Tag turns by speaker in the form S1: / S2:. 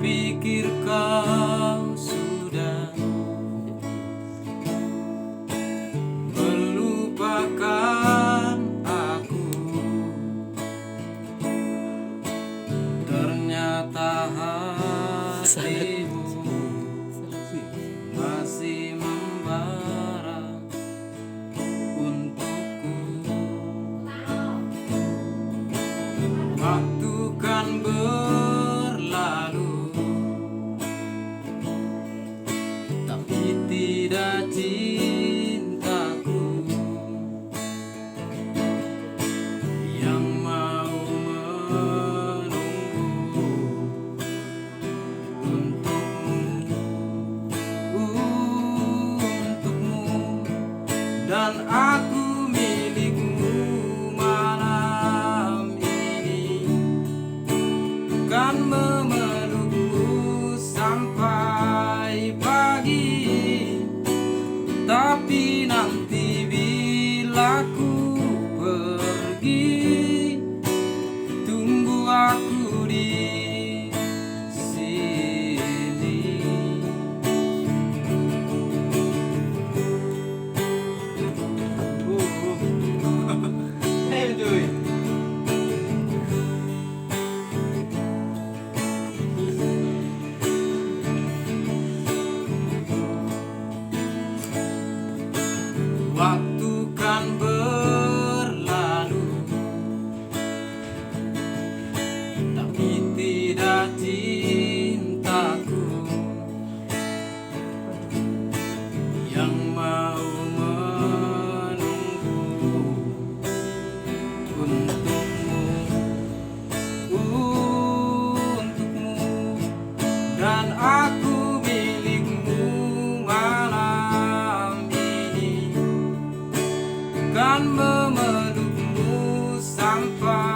S1: Kupikir kau sudah melupakan aku, ternyata hatimu masih membara untukku. Waktu kan berlalu, tapi tidak cintaku yang mau menunggu untukmu, dan aku milikmu malam ini, kan memelukmu sampai pagi. Tapi nanti bila ku pergi, tunggu aku di sini. Enjoy. Waktu kan berlalu, tapi tidak cintaku yang mau menunggu untukmu, dan aku milikmu malam ini, kan memelukmu sampai